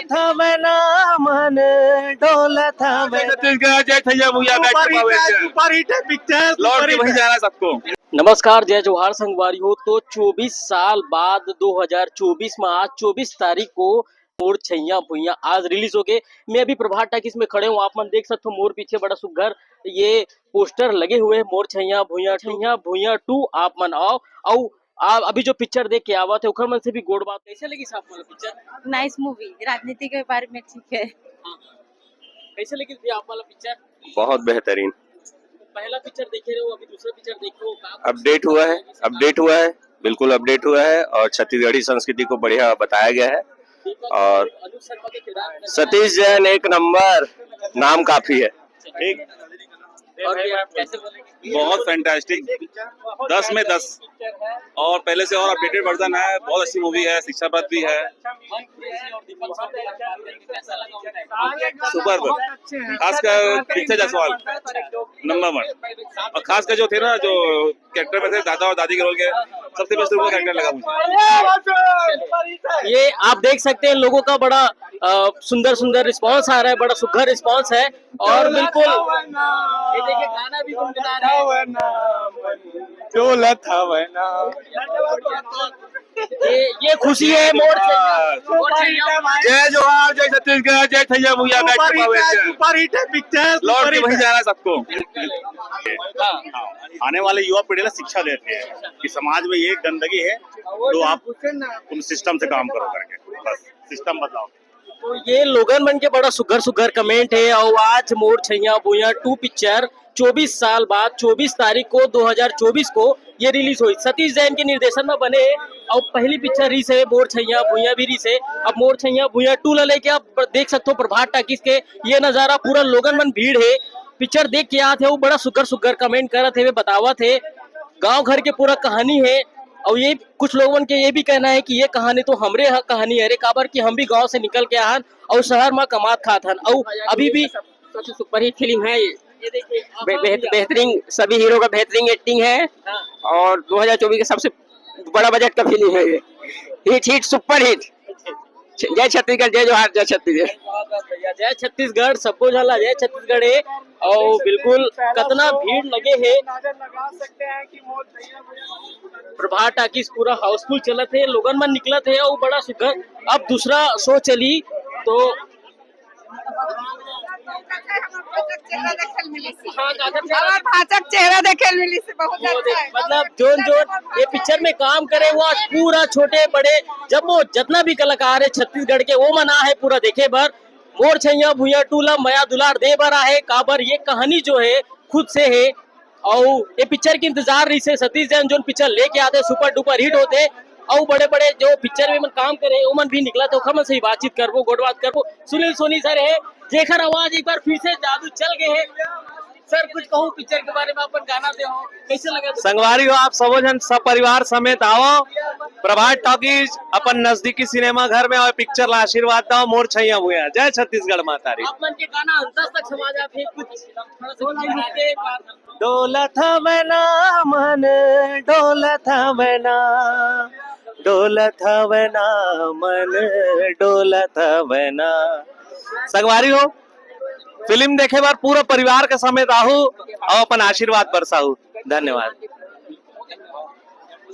डोलत हवे ना मन, डोलत हवे ना। छत्तीसगढ़ जय छैया भूया सुपर हिट है पिक्चर, लौट के वहीं जाना सबको। नमस्कार, जय जोहार संगवारी हो। तो 24 साल बाद 2024 में आज 24 तारीख को मोर छैया भुइया आज रिलीज हो गए। मैं अभी प्रभात टाकिस में खड़े हूँ, आप मन देख सकते हो मोर पीछे बड़ा सुघर ये पोस्टर लगे हुए हैं, मोर छैया भुइया 2। आप मन आओ आप अभी जो पिक्चर देख के आवत है उखर मन से भी गोड़ बात कैसे लगी साहब मन पिक्चर? नाइस मूवी, राजनीति के बारे में ठीक है। कैसे लगी थी आप वाला पिक्चर? बहुत बेहतरीन। पहला पिक्चर देखे रहे हो, अभी दूसरा पिक्चर देखे हो, अपडेट हुआ है, बिल्कुल अपडेट हुआ है और छत्तीसगढ़ी संस्कृति को बढ़िया बताया गया है। और अनुज शर्मा के किरदार सतीश जैन एक नंबर, नाम काफी है। ठीक, और कैसे बोलेंगे? बहुत फैंटास्टिक, 10 में 10 और पहले से और अपडेटेड वर्जन है। बहुत अच्छी मूवी है, शिक्षाप्रद भी है, सुपर। खासकर पीछे जायसवाल नंबर 1 और खासकर जो थे ना, जो कैरेक्टर में थे दादा और दादी के रोल के, सबसे बेस्ट उनका कैरेक्टर लगा मुझे। ये आप देख सकते हैं लोगों का बड़ा सुंदर रिस्पांस आ रहा है, बड़ा सुघर रिस्पांस है। और बिल्कुल ये देखिए गाना भी गुनगुना रहे हैं। डोलत हवे ना। ये खुशी है मोर छैया। जय जोहार, जय छत्तीसगढ़, जय छैया भूया सुपर हिट है पिक्चर, लौट के वहीं जाना सबको। आने वाले युवा पीढ़ी को शिक्षा देते हैं कि समाज में ये गंदगी है, तो आप तुम सिस्टम से काम करो करके, बस सिस्टम बदलाओ। तो ये लोगन बन के बड़ा सुघर कमेंट है। और आज मोर छैया भुइया 2 पिक्चर 24 साल बाद 24 तारीख को 2024 को ये रिलीज हुई। सतीश जैन के निर्देशन में बने और पहली पिक्चर री से मोर छैया भुइया भी री से। अब मोर छैया भुइया 2 लेके आप देख सकते हो प्रभात टाकिस के ये नजारा, पूरा लोगन मन भीड़ है। पिक्चर देख के आते हो, बड़ा सुघर कमेंट करत है, बतावत है गाँव घर के पूरा कहानी है। और ये कुछ लोगों के ये भी कहना है कि ये कहानी तो हमरे कहानी है रे, काबर कि हम भी गांव से निकल के आन और शहर में कमात खात हन। और अभी भी सबसे सुपर हिट फिल्म है ये देखिए, बेहतरीन सभी हीरो का बेहतरीन एक्टिंग है और 2024 का सबसे बड़ा बजट का फिल्म है ये। Hit super hit. जय छत्तीसगढ़, जय जोहार, जय छत्तीसगढ़। जय छत्तीसगढ़, सबको झाला जय छत्तीसगढ़ है। और बिल्कुल कितना भीड़ लगे है, प्रभात टाकिस पूरा हाउसफुल चलत है, लोगन मन निकलत है और बड़ा सुघर। अब दूसरा शो चली तो चेहरा देखे मिली से बहुत अच्छा है। मतलब जोन ये पिक्चर में काम करे वो पूरा छोटे बड़े जब वो जितना भी कलाकार है छत्तीसगढ़ के वो मना है पूरा देखे बर। मोर छैया भुइया 2 ला मया दुलार दे बर आहे, काबर ये कहानी जो है खुद से है। और ये पिक्चर की इंतजार रही से सतीश जैन जो पिक्चर लेके आते सुपर डुपर हिट होते और बड़े बड़े जो पिक्चर में मन काम करे वो मन भी निकला तो खमन से ही बातचीत करबो, गोड़ बात करबो। सुनील सोनी सर है जेखर आवाज एक बार फिर से जादू चल गए है। सर कुछ कहूँ पिक्चर के बारे में, अपन गाना दे हो कैसे लगा? संगवारी हो आप सब जन सब परिवार समेत आओ प्रभात टॉकीज अपन नजदीकी सिनेमा घर में और पिक्चर ला आशीर्वाद दो। मोर छैया भुइया, जय छत्तीसगढ़ माता री। आप मन के गाना अंतस तक समझ आते कुछ थोड़ा सा डोलत हवे ना मन, डोलत हवे ना, डोलत हवे ना मन, डोलत हवे ना। संगवारी हो फिल्म देखे बार पूरा परिवार के समेत आहू और अपन आशीर्वाद बरसाहू। धन्यवाद।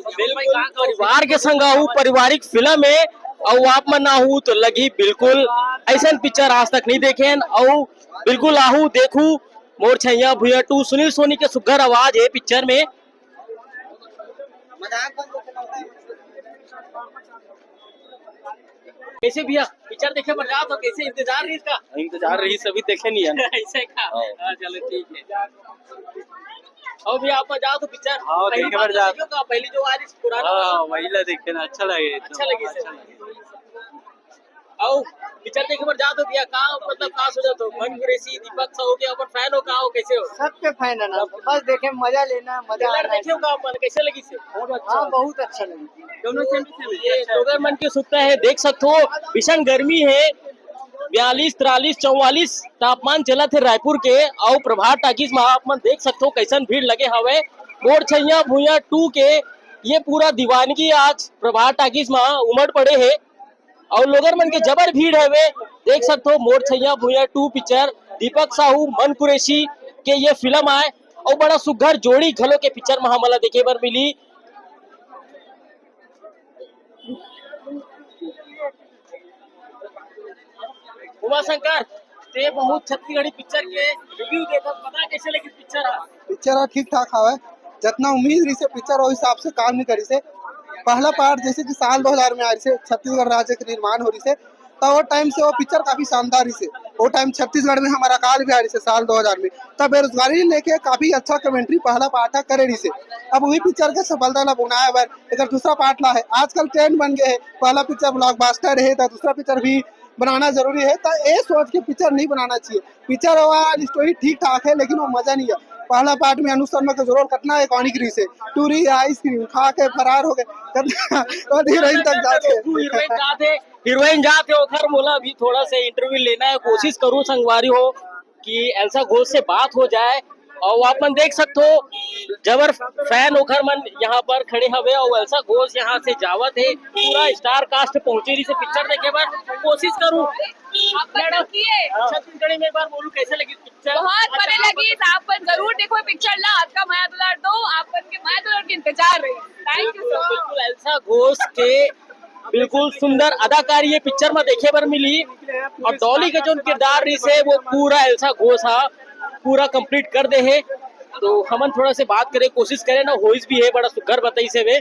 परिवार के संग आहू, पारिवारिक फिल्म है और आप मन आहू तो लगी बिल्कुल ऐसा पिक्चर आज तक नहीं देखे और बिल्कुल आहू देखू मोर छैया भुइया 2। सुनील सोनी के सुघर आवाज है पिक्चर में। कैसे भैया पिक्चर देखे पर जाओ तो कैसे इंतजार रही इसका? इंतजार रही, सभी देखे नहीं है। ऐसे का चलो ठीक है। और भी आप जाओ तो पिक्चर देखे पर जाओ का पहली जो आज पुराना वही ला देखे ना, अच्छा लगे, अच्छा लगी। और पिक्चर देखे पर जाओ तो भैया का मतलब का सोचा तो मन कुरेशी दीपक सा हो गया अपन फैन हो का हो कैसे हो? सबके फैन है ना, बस देखे मजा लेना, मजा ट्रेलर देखे हो का अपन कैसे लगी से? हाँ बहुत अच्छा लगी। दोनों ये लोगन मन के सुनता है देख सकते हो भीषण गर्मी है, 42, 43, 44 तापमान चला थे रायपुर के। और प्रभात टाकिस में आप मन देख सकते हो कैसन भीड़ लगे हवे। मोर छैया भुइया 2 के ये पूरा दीवानगी आज प्रभात टाकिस में उमड़ पड़े है और लोगन मन के जबर भीड़ है वे। देख सकते हो मोर छैया भूया 2 पिक्चर दीपक साहू मन कुरैशी के ये फिल्म आए और बड़ा सुघर जोड़ी घलो के पिक्चर में हमला देखे बर मिली। उमाशंकर ते बहुत छत्तीसगढ़ी पिक्चर के रिव्यू देखा, पता कैसे लगी पिक्चर? पिक्चर ठीक ठाक हवा, जितना उम्मीद रही से पिक्चर वो हिसाब से काम नहीं करी से। पहला पार्ट जैसे कि साल 2000 में आ रही से छत्तीसगढ़ राज्य के निर्माण हो रही से, तो वो टाइम से वो पिक्चर काफी शानदार रही से। वो टाइम छत्तीसगढ़ में हमारा काल भी आ रही से साल 2000 में, तब बेरोजगारी लेके काफी अच्छा कमेंट्री पहला पार्ट करे रही से। अब वही पिक्चर के सफलता ला बनाया बार एक दूसरा पार्ट ला है, आजकल ट्रेंड बन गए है, पहला पिक्चर ब्लॉकबस्टर है तो दूसरा पिक्चर भी बनाना जरूरी है। तो ये सोच के पिक्चर नहीं बनाना चाहिए। पिक्चर स्टोरी ठीक ठाक है लेकिन वो मजा नहीं है। पहला पार्ट में अनुष्का शर्मा का जरूर कितना आइकॉनिक रही से, टूरी आइसक्रीम खा के फरार हो गए हीरोइन तक जाके हीरोइन जाते ओखर मोला भी थोड़ा से इंटरव्यू लेना है, कोशिश करूं संगवारी हो कि एल्सा घोष से बात हो जाए। और आप मन देख सकते हो जबर फैन ओखर मन यहाँ पर खड़े हवे और एल्सा घोष यहाँ से जावत है, पूरा स्टार कास्ट पहुंचे रही से पिक्चर देखे बर कोशिश करूं। छत्तीसगढ़ी में एक बार बोलूं कैसे लगी पिक्चर? बहुत बढ़िया लगी। आप जरूर देखो पिक्चर ला, आपका माया दुलार दो, आप के माया दुलार के इंतजार रही। Thank you so much. बिल्कुल एल्सा घोष के बिल्कुल सुंदर अदाकारी ये पिक्चर में देखे बर मिली और डॉली का जो किरदार रही से वो पूरा एल्सा घोष पूरा कंप्लीट कर दे है। तो हमन थोड़ा से बात करे कोशिश करे ना, होइस भी है बड़ा सुघर बताई से वे।